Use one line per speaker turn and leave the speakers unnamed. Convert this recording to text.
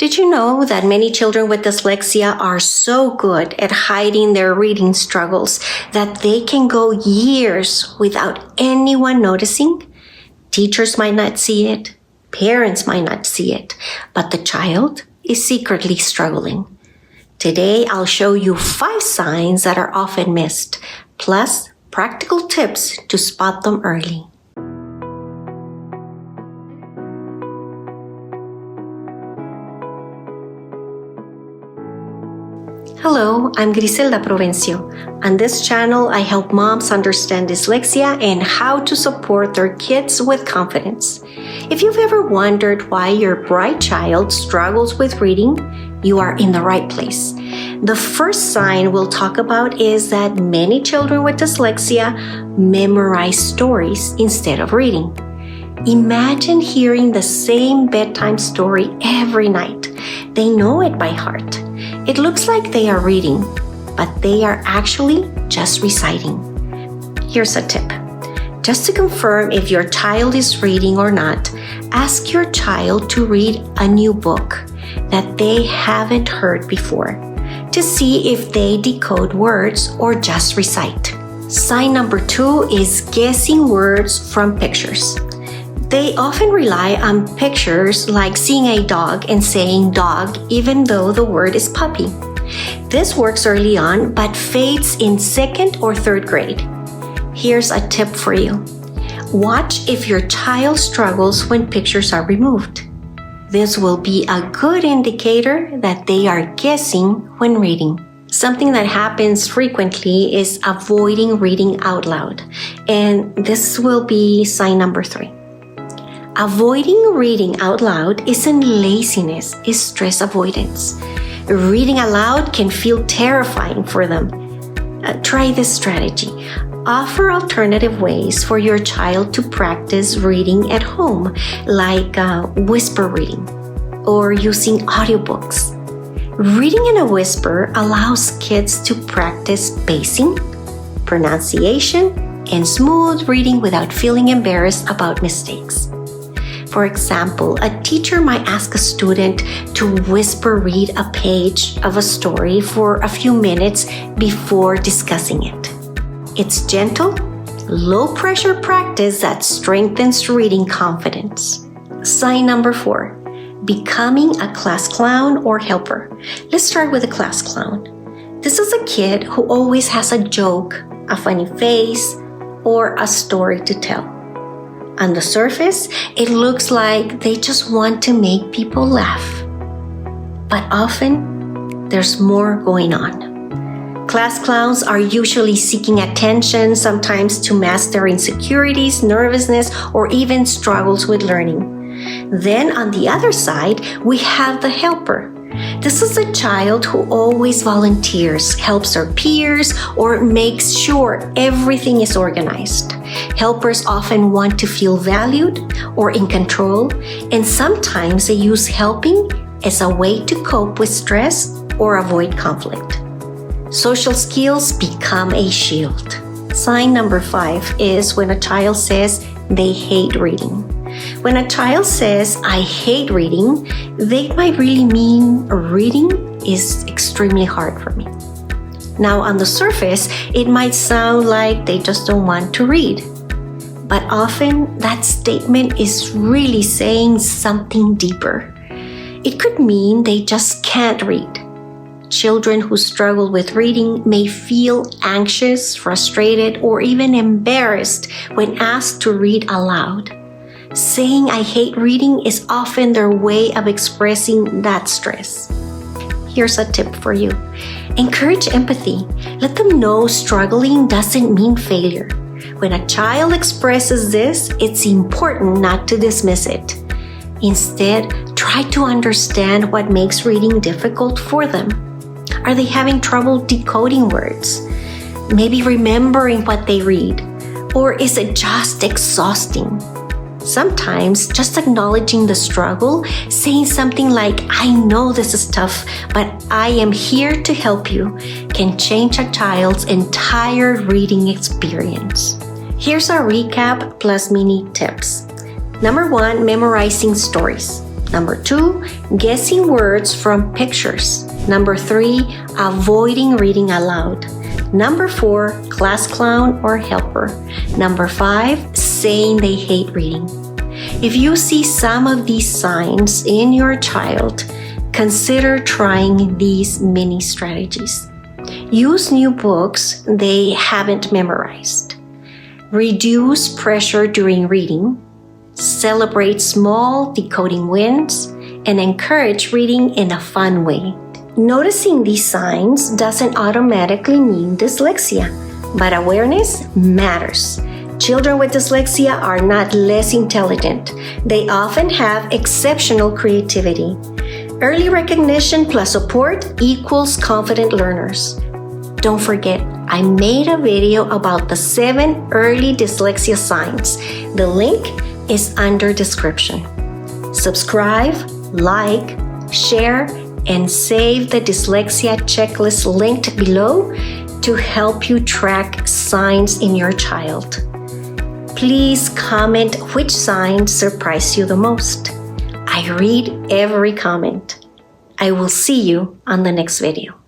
Did you know that many children with dyslexia are so good at hiding their reading struggles that they can go years without anyone noticing? Teachers might not see it, parents might not see it, but the child is secretly struggling. Today, I'll show you 5 signs that are often missed, plus practical tips to spot them early. Hello, I'm Griselda Provencio. On this channel, I help moms understand dyslexia and how to support their kids with confidence. If you've ever wondered why your bright child struggles with reading, you are in the right place. The first sign we'll talk about is that many children with dyslexia memorize stories instead of reading. Imagine hearing the same bedtime story every night. They know it by heart. It looks like they are reading, but they are actually just reciting. Here's a tip. Just to confirm if your child is reading or not, ask your child to read a new book that they haven't heard before to see if they decode words or just recite. Sign number 2 is guessing words from pictures. They often rely on pictures like seeing a dog and saying dog even though the word is puppy. This works early on but fades in 2nd or 3rd grade. Here's a tip for you. Watch if your child struggles when pictures are removed. This will be a good indicator that they are guessing when reading. Something that happens frequently is avoiding reading out loud, and this will be sign number 3. Avoiding reading out loud isn't laziness, it's stress avoidance. Reading aloud can feel terrifying for them. Try this strategy. Offer alternative ways for your child to practice reading at home, like whisper reading or using audiobooks. Reading in a whisper allows kids to practice spacing, pronunciation, and smooth reading without feeling embarrassed about mistakes. For example, a teacher might ask a student to whisper read a page of a story for a few minutes before discussing it. It's gentle, low-pressure practice that strengthens reading confidence. Sign number 4, becoming a class clown or helper. Let's start with a class clown. This is a kid who always has a joke, a funny face, or a story to tell. On the surface, it looks like they just want to make people laugh. But often, there's more going on. Class clowns are usually seeking attention, sometimes to mask their insecurities, nervousness, or even struggles with learning. Then on the other side, we have the helper. This is a child who always volunteers, helps their peers, or makes sure everything is organized. Helpers often want to feel valued or in control, and sometimes they use helping as a way to cope with stress or avoid conflict. Social skills become a shield. Sign number 5 is when a child says they hate reading. When a child says, I hate reading, they might really mean reading is extremely hard for me. Now, on the surface, it might sound like they just don't want to read. But often, that statement is really saying something deeper. It could mean they just can't read. Children who struggle with reading may feel anxious, frustrated, or even embarrassed when asked to read aloud. Saying I hate reading is often their way of expressing that stress. Here's a tip for you. Encourage empathy. Let them know struggling doesn't mean failure. When a child expresses this, it's important not to dismiss it. Instead, try to understand what makes reading difficult for them. Are they having trouble decoding words? Maybe remembering what they read? Or is it just exhausting? Sometimes just acknowledging the struggle, saying something like, I know this is tough, but I am here to help you, can change a child's entire reading experience. Here's our recap plus mini tips. Number 1, memorizing stories. Number 2, guessing words from pictures. Number 3, avoiding reading aloud. Number 4, class clown or helper. Number 5, saying they hate reading. If you see some of these signs in your child, consider trying these mini strategies. Use new books they haven't memorized. Reduce pressure during reading. Celebrate small decoding wins, and encourage reading in a fun way. Noticing these signs doesn't automatically mean dyslexia, but awareness matters. Children with dyslexia are not less intelligent. They often have exceptional creativity. Early recognition plus support equals confident learners. Don't forget, I made a video about the 7 early dyslexia signs. The link is under description. Subscribe, like, share, and save the dyslexia checklist linked below to help you track signs in your child. Please comment which signs surprised you the most. I read every comment. I will see you on the next video.